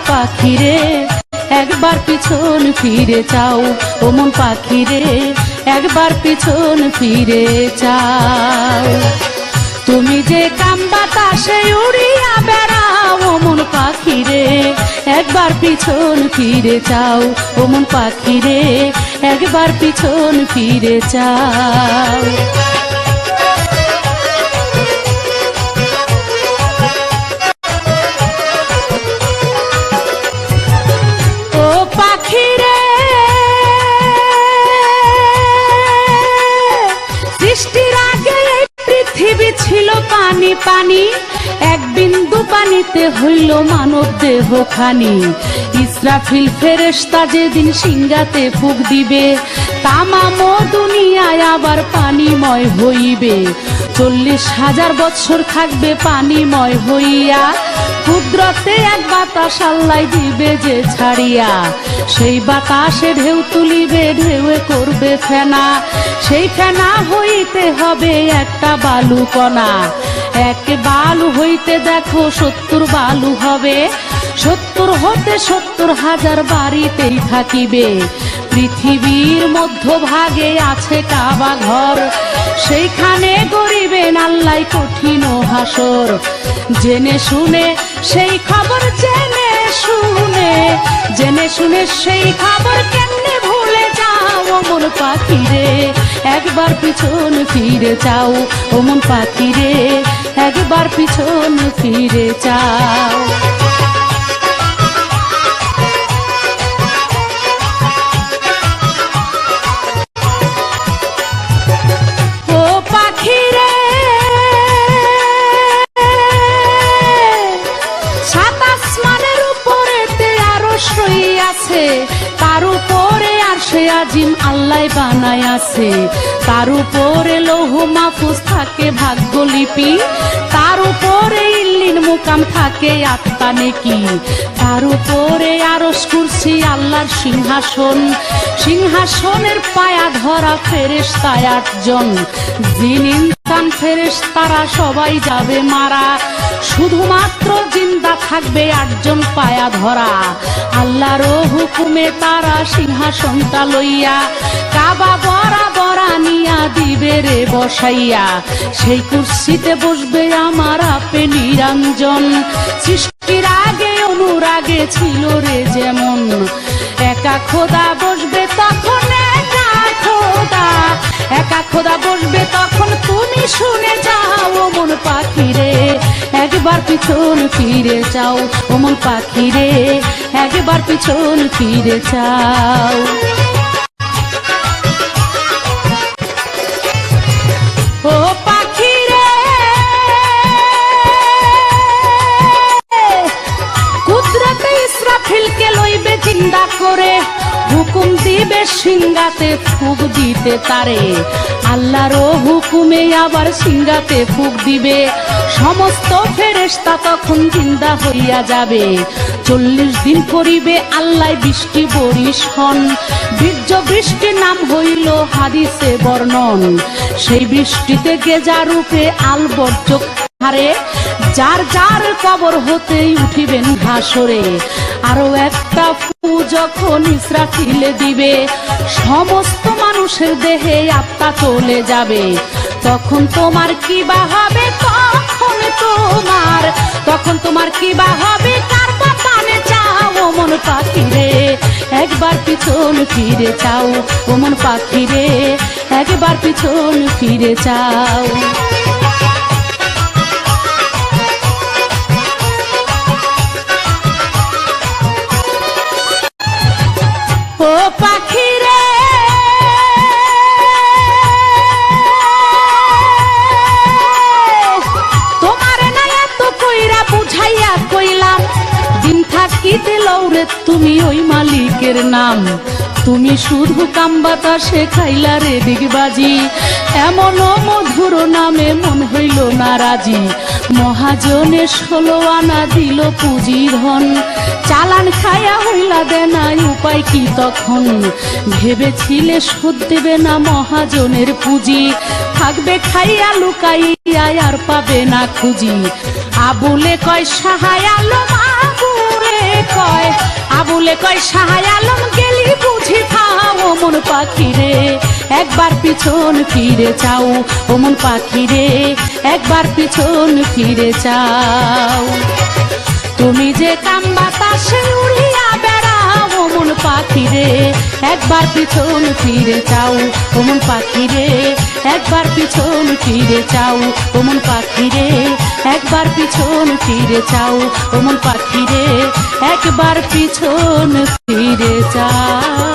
পাখি রে একবার পিছন ফিরে চাও, ও মন পাখি রে একবার পিছন ফিরে চাও। তুমি যে কাম বাতাসে উড়িয়া বেড়াও, ও মন পাখি রে একবার পিছন ফিরে চাও, ও মন পাখি রে একবার পিছন ফিরে চাও। ও পাখি রে সৃষ্টির আগে পৃথিবী ছিল পানি পানি, এক বিন্দু পানিতে হইল মানব দেহ খানি। ইসরাফিল ফেরেশতা যেদিন সিংহাতে ফুঁক দিবে, তামাম দুনিয়ায় আবার পানিময় হইবে। 40,000 বৎসর থাকবে পানিময় হইয়া, কুদরতে এক বাতাস আল্লাহ দিবে যে ছাড়িয়া। সেই বাতাসে ঢেউ তুলিবে, ঢেউয়ে করবে ফেনা, সেই ফেনা হইতে হবে একটা বালু কণা। এক বালু হইতে দেখো 70 বালু হবে, 70 হতে 70,000 বাড়িতেই থাকিবে। পৃথিবীর মধ্যভাগে আছে কাবা ঘর, সেইখানে গড়িবেন আল্লাহ কঠিন হাসর। জেনে শুনে সেই খবর জেনে শুনে সেই খবর কেমনে ভুলে যাও, ও মন পাখি রে একবার পিছন ফিরে চাও, ও মন পাখি রে একবার পিছন ফিরে চাও। ও পাখি রে সাত আসমানের উপরেতে আরশ রইয়াছে, তার উপরে আরশে আজিম আল্লাহ বানায় আছে। তার উপরে লৌহ মাহফুজ থাকে ভাগ্যলিপি, তার উপরে ইল্লিন মুকাম থাকে আত্মা নেকি। তার উপরে আরশ কুরসি আল্লাহর সিংহাসন, সিংহাসনের পায়া ধরা ফেরেশতা 8 জন। জিন ইনসান ফেরেশতারা সবাই যাবে মারা, শুধুমাত্র জিন্দা থাকবে 8 জন পায়া ধরা। আল্লাহর হুকুমে তারা সিংহাসনটা লইয়া কাবা বরাবর আনিয়া দিবে রে বসাইয়া। সেই কুরসিতে বসবে আমার আপে নিরঞ্জন, সৃষ্টির আগে অনুরাগে ছিল রে যেমন। একা খোদা বসবে তখন একা খোদা বসবে তখন তুমি শুনে যাও, ও মন পাখি রে একবার পিছন ফিরে চাও, ও মন পাখি রে একবার পিছন ফিরে চাও। ও পাখি রে কুদরতে ইসরাফিলকে লইবে জিন্দা করে, হুকুম দিবে সিংহাতে ফুঁক দিতে তারে। আল্লাহর হুকুমে আবার সিংহাতে ফুঁক দিবে, সমস্ত ফেরেশতা তখন জিন্দা হইয়া যাবে। 40 দিন করিবে আল্লাহ বৃষ্টি বরিশন, বীর্য বৃষ্টির নাম হইল হাদিসে বর্ণন। সেই বৃষ্টিতে গেজা রূপে আলবর্জ হারে, যার যার কবর হতেই উঠিবেন হাসরে। আরো একটা ফু যখন ইসরাফিলে দিবে, সমস্ত মানুষের দেহে আত্মা চলে যাবে। তখন তোমার কি বা হবে, তখন তোমার কি বা হবে, কার পানে চাও, ও মন পাখি রে একবার পিছন ফিরে চাও, ও মন পাখি রে একবার পিছন ফিরে চাও। ও পাখি রে তোমারে না এত কইরা বুঝাইয়া কইলাম, দিন থাকিতে লৌরে তুমি ওই মালিকের নাম। তুমি শুধু কাম বাতাসে খাইলা রে দিগবাজি, এমন মধুর নামে মন হইল না রাজি। মহাজনে 16 আনা দিল পুঁজি ধন, চালান খায়া হইলা দেনাই উপায় কি তখন। ভেবেছিলে শোধ দেবে না মহাজনের পুঁজি, থাকবে খাইয়া লুকাইয়া আর পাবে না খুঁজি। আবুলে কয় সাহায় আলম, আবুলে কয় কয় আবুলে কয় শাহ আলম গেলি বুঝি খাও ও মন পাখি রে একবার পিছন ফিরে চাও ও মন পাখি রে একবার পিছন ফিরে চাও তুমি যে কাম বাতাসে উড়িয়া বেড়াও ও মন পাখি রে একবার পিছন ফিরে চাও ও মন পাখি রে একবার পিছন ফিরে চাও ও মন পাখি রে একবার পিছন ফিরে চাও ও মন পাখি রে একবার পিছন ফিরে চাও।